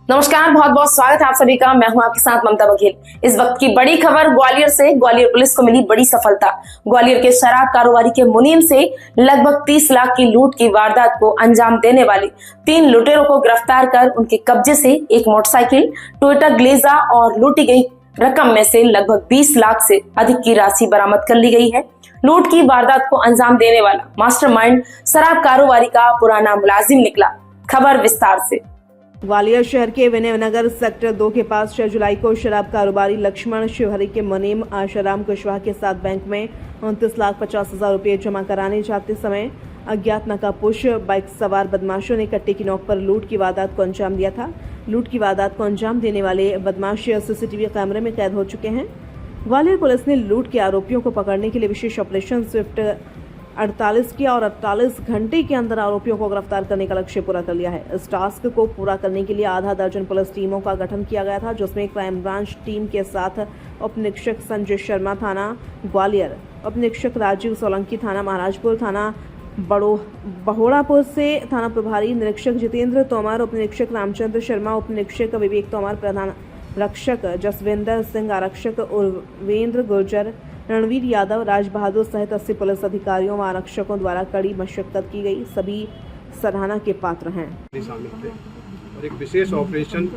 नमस्कार, बहुत बहुत स्वागत है आप सभी का। मैं हूं आपके साथ ममता बघेल। इस वक्त की बड़ी खबर ग्वालियर से। ग्वालियर पुलिस को मिली बड़ी सफलता। ग्वालियर के शराब कारोबारी के मुनीम से लगभग 30 लाख की लूट की वारदात को अंजाम देने वाले 3 लुटेरों को गिरफ्तार कर उनके कब्जे से एक मोटरसाइकिल, टोयोटा ग्लेजा और लूटी गई रकम में से लगभग 20 लाख से अधिक की राशि बरामद कर ली गई है। लूट की वारदात को अंजाम देने वाला मास्टरमाइंड शराब कारोबारी का पुराना मुलाजिम निकला। खबर विस्तार से। ग्वालियर शहर के विनयनगर सेक्टर 2 के पास 6 जुलाई को शराब कारोबारी लक्ष्मण शिवहरी के मुनीम आशाराम कुशवाहा के साथ बैंक में 29,50,000 रुपये जमा कराने जाते समय अज्ञात नकाबपोश बाइक सवार बदमाशों ने कट्टे की नोक पर लूट की वारदात को अंजाम दिया था। लूट की वारदात को अंजाम देने वाले बदमाश सीसीटीवी कैमरे में कैद हो चुके हैं। ग्वालियर पुलिस ने लूट के आरोपियों को पकड़ने के लिए विशेष ऑपरेशन स्विफ्ट 48 किया और 48 घंटे के अंदर आरोपियों को गिरफ्तार करने का लक्ष्य पूरा कर लिया है। इस टास्क को पूरा करने के लिए आधा दर्जन पुलिस टीमों का गठन किया गया था, जिसमें क्राइम ब्रांच टीम के साथ उप निरीक्षक संजय शर्मा थाना ग्वालियर, उप निरीक्षक राजीव सोलंकी थाना महाराजपुर, थाना बहोड़ापुर से थाना प्रभारी निरीक्षक जितेंद्र तोमर, उप निरीक्षक रामचंद्र शर्मा, उप निरीक्षक विवेक तोमर, प्रधान रक्षक जसविंदर सिंह, आरक्षक उर्वेंद्र गुर्जर, रणवीर यादव, राज बहादुर सहित 80 पुलिस अधिकारियों व आरक्षकों द्वारा कड़ी मशक्कत की गई। सभी सराहना के पात्र हैं। शामिल थे और एक विशेष ऑपरेशन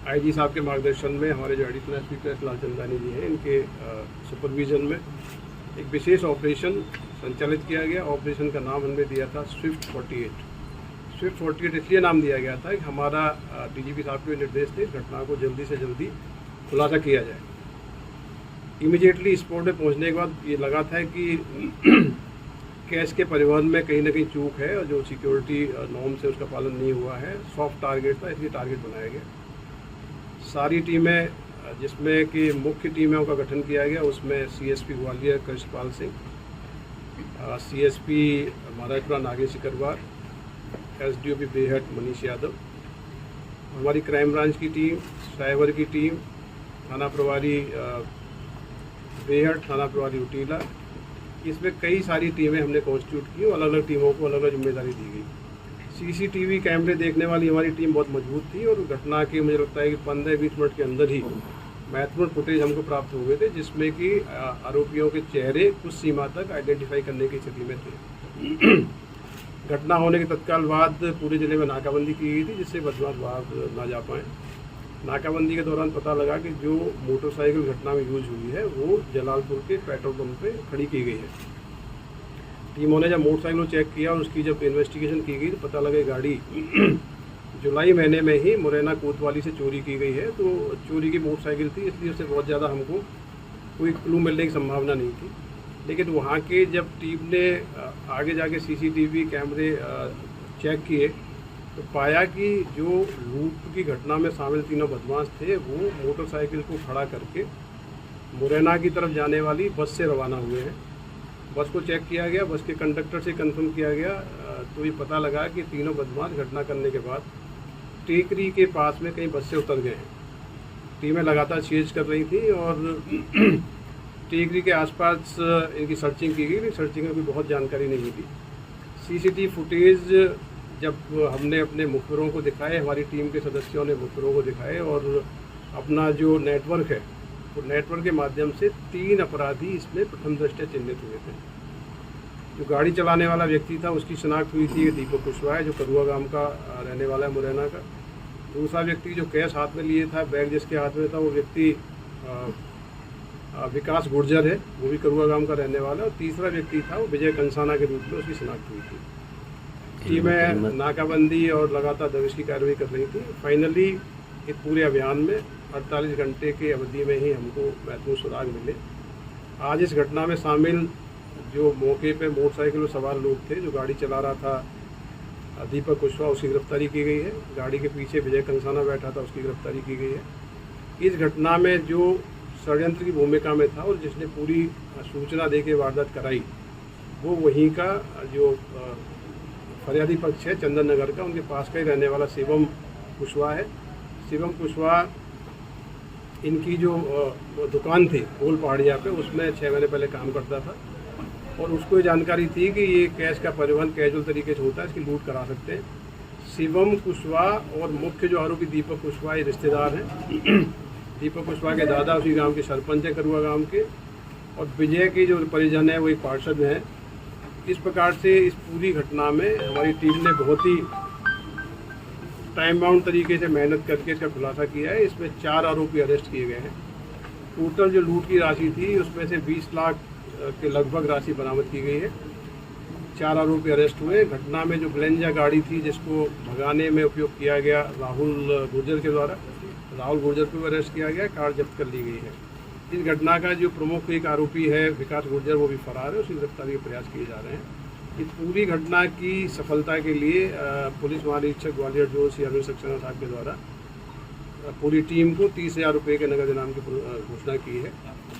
आईजी साहब के मार्गदर्शन में हमारे जो एडिशनल एसपी लालचंदानी जी हैं, इनके सुपरविजन में एक विशेष ऑपरेशन संचालित किया गया। ऑपरेशन का नाम हमने दिया था स्विफ्ट 48। स्विफ्ट 48 इसलिए नाम दिया गया था कि हमारा डीजीपी साहब के निर्देश थे घटना को जल्दी से जल्दी खुलासा किया जाए। इमीडिएटली स्पॉट पे पहुंचने के बाद ये लगा था कि कैश के परिवहन में कहीं ना कहीं चूक है और जो सिक्योरिटी नॉर्म से उसका पालन नहीं हुआ है। सॉफ्ट टारगेट था, इसलिए टारगेट बनाया गया। सारी टीमें जिसमें कि मुख्य टीमों का गठन किया गया, उसमें CSP Gwalior Krishnapal Singh, CSP Maharajpura Nagesh Sikarwar, SDOP Behat Manish Yadav, हमारी क्राइम ब्रांच की टीम, साइबर की टीम, थाना प्रभारी बेहट, थाना प्रभारी उटीला, इसमें कई सारी टीमें हमने कॉन्स्टिट्यूट की और अलग अलग टीमों को अलग अलग जिम्मेदारी दी गई। सीसीटीवी कैमरे देखने वाली हमारी टीम बहुत मजबूत थी और घटना के मुझे लगता है कि 15-20 मिनट के अंदर ही महत्वपूर्ण फुटेज हमको प्राप्त हो गए थे, जिसमें कि आरोपियों के चेहरे कुछ सीमा तक आइडेंटिफाई करने की स्थिति में थे। घटना होने के तत्काल बाद पूरे जिले में नाकाबंदी की गई थी, जिससे बदमाश बाहर ना जा पाएँ। नाकाबंदी के दौरान पता लगा कि जो मोटरसाइकिल घटना में यूज हुई है वो जलालपुर के पेट्रोल पंप पे खड़ी की गई है। टीमों ने जब मोटरसाइकिल चेक किया और उसकी जब इन्वेस्टिगेशन की गई तो पता लगा गाड़ी जुलाई महीने में ही मुरैना कोतवाली से चोरी की गई है। तो चोरी की मोटरसाइकिल थी, इसलिए उससे बहुत ज़्यादा हमको कोई क्लू मिलने की संभावना नहीं थी। लेकिन वहाँ के जब टीम ने आगे जाके सीसीटीवी कैमरे चेक किए तो पाया कि जो लूट की घटना में शामिल तीनों बदमाश थे वो मोटरसाइकिल को खड़ा करके मुरैना की तरफ जाने वाली बस से रवाना हुए हैं। बस को चेक किया गया, बस के कंडक्टर से कंफर्म किया गया तो ये पता लगा कि तीनों बदमाश घटना करने के बाद टेकरी के पास में कहीं बस से उतर गए हैं। टीमें लगातार सीज कर रही थी और टेकरी के आसपास इनकी सर्चिंग की गई, सर्चिंग में कोई बहुत जानकारी नहीं थी। सीसीटीवी फुटेज जब हमने अपने मुखबिरों को दिखाए, हमारी टीम के सदस्यों ने मुखबिरों को दिखाए और अपना जो नेटवर्क है तो नेटवर्क के माध्यम से 3 अपराधी इसमें प्रथम दृष्टया चिन्हित हुए थे। जो गाड़ी चलाने वाला व्यक्ति था उसकी शिनाख्त हुई थी दीपक कुशवाहा, जो करुआ गांव का रहने वाला है मुरैना का। दूसरा व्यक्ति जो कैश हाथ में लिए था, बैग जिसके हाथ में था, वो व्यक्ति विकास गुर्जर है, वो भी करुआ गांव का रहने वाला है। और तीसरा व्यक्ति था वो विजय कंसाना के रूप में उसकी शिनाख्त हुई थी। टीमें नाकाबंदी और लगातार दबिश की कार्रवाई कर रही थी। फाइनली इस पूरे अभियान में 48 घंटे की अवधि में ही हमको महत्वपूर्ण सुराग मिले। आज इस घटना में शामिल जो मौके पे मोटरसाइकिल में सवार लोग थे, जो गाड़ी चला रहा था दीपक कुशवाहा, उसकी गिरफ्तारी की गई है। गाड़ी के पीछे विजय कंसाना बैठा था, उसकी गिरफ्तारी की गई है। इस घटना में जो षड्यंत्र की भूमिका में था और जिसने पूरी सूचना दे के वारदात कराई, वो वहीं का जो फरियादी पक्ष है चंदन नगर का, उनके पास का ही रहने वाला शिवम कुशवाहा है। शिवम कुशवाहा इनकी जो दुकान थी गोल पहाड़िया पे, उसमें 6 महीने पहले काम करता था और उसको ये जानकारी थी कि ये कैश का परिवहन कैजुअल तरीके से होता है, इसकी लूट करा सकते हैं। शिवम कुशवाहा और मुख्य जो आरोपी दीपक कुशवाहा ये रिश्तेदार हैं। दीपक कुशवाहा के दादा उसी गांव के सरपंच हैं, करुआ गांव के, और विजय के जो परिजन है वो एक पार्षद हैं। इस प्रकार से इस पूरी घटना में हमारी टीम ने बहुत ही टाइम बाउंड तरीके से मेहनत करके इसका खुलासा किया है। इसमें 4 आरोपी अरेस्ट किए गए हैं। टोटल जो लूट की राशि थी उसमें से 20 लाख के लगभग राशि बरामद की गई है। 4 आरोपी अरेस्ट हुए। घटना में जो ग्लेंजा गाड़ी थी जिसको भगाने में उपयोग किया गया राहुल गुर्जर के द्वारा, राहुल गुर्जर को भी अरेस्ट किया गया, कार जब्त कर ली गई है। इस घटना का जो प्रमुख एक आरोपी है विकास गुर्जर, वो भी फरार है, उसकी गिरफ्तारी के प्रयास किए जा रहे हैं। इस पूरी घटना की सफलता के लिए पुलिस महानिरीक्षक ग्वालियर जोन सी अरविंद सक्सेना साहब के द्वारा पूरी टीम को 30,000 रुपये के नगद इनाम की घोषणा की है।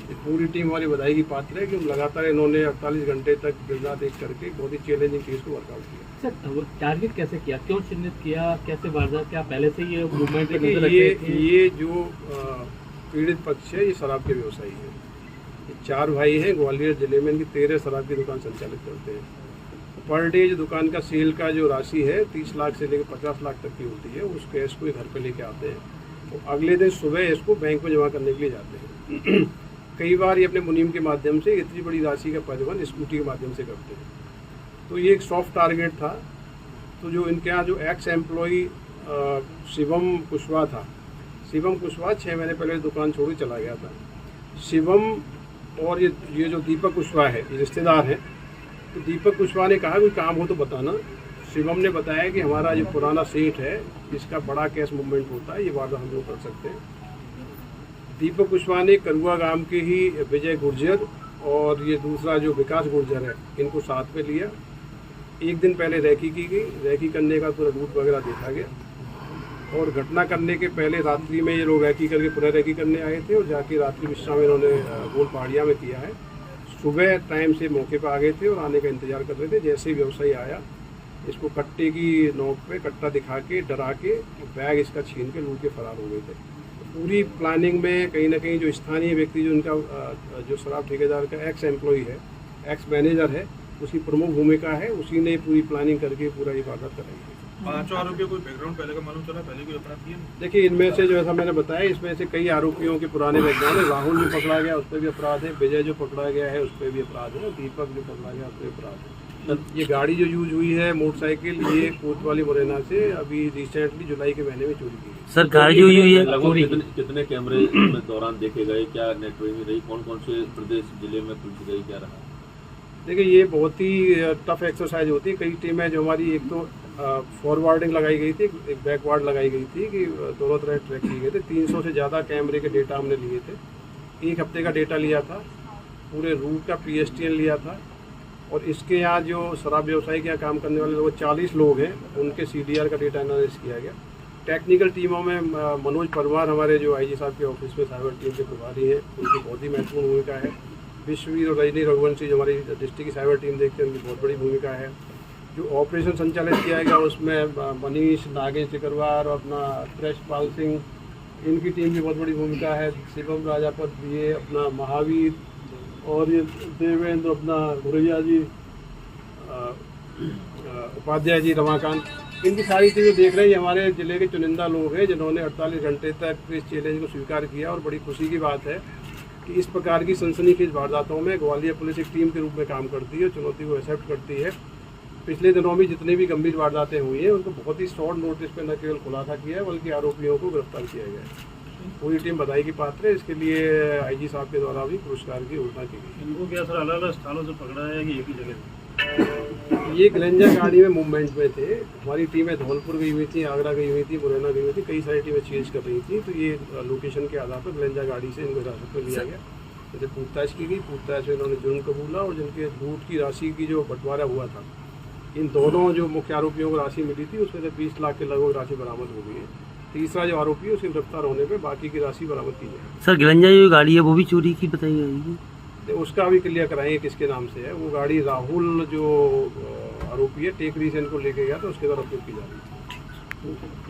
इस पूरी टीम हमारी बधाई की पात्र है कि लगातार इन्होंने 48 घंटे तक दिन रात एक करके बहुत ही चैलेंजिंग केस को वर्कआउट किया। सर टारगेट कैसे किया, क्यों चिन्हित किया, कैसे वारदात, क्या पहले से ये मूवमेंट? ये जो पीड़ित पक्ष है ये शराब के व्यवसायी है। ये 4 भाई हैं। ग्वालियर जिले में इनकी 13 शराब की दुकान संचालित करते हैं। पर डे जो दुकान का सेल का जो राशि है 30 लाख से लेकर 50 लाख तक की होती है, उस कैश को घर पे लेके आते हैं और अगले दिन सुबह इसको बैंक में जमा करने के लिए जाते हैं। कई बार ये अपने मुनीम के माध्यम से इतनी बड़ी राशि का परिवहन स्कूटी के माध्यम से करते हैं। तो ये एक सॉफ्ट टारगेट था। तो जो इनके यहाँ जो एक्स एम्प्लॉई शिवम कुशवाहा था, शिवम कुशवाहा 6 महीने पहले दुकान छोड़ के चला गया था। शिवम और ये जो दीपक कुशवाहा है, ये रिश्तेदार हैं। तो दीपक कुशवाहा ने कहा कोई काम हो तो बताना। शिवम ने बताया कि हमारा जो पुराना सेठ है जिसका बड़ा कैश मूवमेंट होता है, ये वारदात हम लोग कर सकते हैं। दीपक कुशवाहा ने करुआ गांव के ही विजय गुर्जर और ये दूसरा जो विकास गुर्जर है, इनको साथ में लिया। एक दिन पहले रैकी की गई, रैकी करने का पूरा रूट वगैरह देखा गया और घटना करने के पहले रात्रि में ये लोग रैकी करके पुनः रैकी करने आए थे और जाके रात्रि विश्राम इन्होंने गोल पहाड़िया में किया है। सुबह टाइम से मौके पर आ गए थे और आने का इंतजार कर रहे थे। जैसे ही व्यवसायी आया, इसको कट्टे की नोक पे कट्टा दिखा के डरा के बैग इसका छीन के लूट के फरार हो गए थे। पूरी प्लानिंग में कहीं ना कहीं जो स्थानीय व्यक्ति जो उनका जो शराब ठेकेदार का एक्स एम्प्लॉई है, एक्स मैनेजर है, उसकी प्रमुख भूमिका है। उसी ने पूरी प्लानिंग करके पूरा ये वारदात कराई है। 5 आरोपियों कोई बैकग्राउंड पहले का मालूम चला, पहले कोई अपराध किया? देखिए, इनमें से जो ऐसा मैंने बताया, इसमें से कई आरोपियों के पुराने बैकग्राउंड है। राहुल जो पकड़ा गया उस पर भी अपराध है, विजय जो पकड़ा गया है उस पर भी अपराध है, दीपक जो पकड़ा गया उस पर अपराध है। ये गाड़ी जो यूज हुई है मोटरसाइकिल, ये कोतवाली मुरैना से अभी रिसेंटली जुलाई के महीने में चोरी की गई। सर गाड़ी जो हुई है लगभग कितने कैमरे में दौरान देखे गए, क्या नेटवर्किंग रही, कौन कौन से प्रदेश जिले में पुलिस गई, क्या रहा? देखिए, ये बहुत ही टफ एक्सरसाइज होती है। कई टीमें जो हमारी, एक तो फॉरवर्डिंग लगाई गई थी, एक बैकवर्ड लगाई गई थी कि दोनों तरह ट्रैक किए गए थे। 300 से ज़्यादा कैमरे के डेटा हमने लिए थे। 1 हफ्ते का डेटा लिया था, पूरे रूट का PSTN लिया था। और इसके यहाँ जो शराब व्यवसायी के यहाँ काम करने वाले लोग 40 लोग हैं, उनके CDR का डेटा एनालिसिस किया गया। टेक्निकल टीमों में मनोज परमार हमारे जो IG साहब के ऑफिस में साइबर टीम के प्रभारी हैं, उनकी बहुत ही महत्वपूर्ण भूमिका है। विश्ववीर और रजनी रघुवंशी जो हमारी डिस्ट्रिक्ट की साइबर टीम देखते हैं, उनकी बहुत बड़ी भूमिका है। जो ऑपरेशन संचालित किया गया उसमें मनीष नागेश सिकरवार और अपना कृष्णपाल सिंह, इनकी टीम की बहुत बड़ी भूमिका है। शिवम राजापत, ये अपना महावीर और ये देवेंद्र, अपना गुरैया जी, उपाध्याय जी, रमाकांत, इनकी सारी चीज़ें देख रहे हैं। हमारे ज़िले के चुनिंदा लोग हैं जिन्होंने 48 घंटे तक इस चैलेंज को स्वीकार किया। और बड़ी खुशी की बात है कि इस प्रकार की सनसनीखेज वारदातों में ग्वालियर पुलिस एक टीम के रूप में काम करती है, चुनौती को एक्सेप्ट करती है। पिछले दिनों में जितनी भी गंभीर वारदातें हुई हैं उनको बहुत ही शॉर्ट नोटिस पर न केवल खुलासा किया है बल्कि आरोपियों को गिरफ्तार किया गया है। पूरी टीम बधाई की पात्र है। इसके लिए IG साहब के द्वारा भी पुरस्कार की घोषणा की गई। इनको क्या सर अलग अलग स्थानों से पकड़ा है कि एक ही जगह? ये ग्लेंजा गाड़ी में मूवमेंट में थे। हमारी टीमें धौलपुर गई हुई थी, आगरा गई हुई थी, मुरैना गई हुई थी, कई सारी टीमें चेंज कर रही थी। तो ये लोकेशन के आधार पर ग्लेंजा गाड़ी से इनको हिरासत में लिया गया। जैसे पूछताछ की गई, पूछताछ में इन्होंने जुर्म कबूला और जिनके लूट की राशि की जो बंटवारा हुआ था, इन दोनों जो मुख्य आरोपियों को राशि मिली थी उसमें से 20 लाख के लगभग राशि बरामद हो गई है। तीसरा जो आरोपी है उसके गिरफ्तार होने पे बाकी की राशि बरामद की जाएगी। सर गिलंजा जो गाड़ी है वो भी चोरी की बताई जाएगी? उसका भी क्लियर कराएंगे किसके नाम से है। वो गाड़ी राहुल जो आरोपी है टेकरी से इनको लेके गया तो उसके द्वारा उपयोग की जा रही है।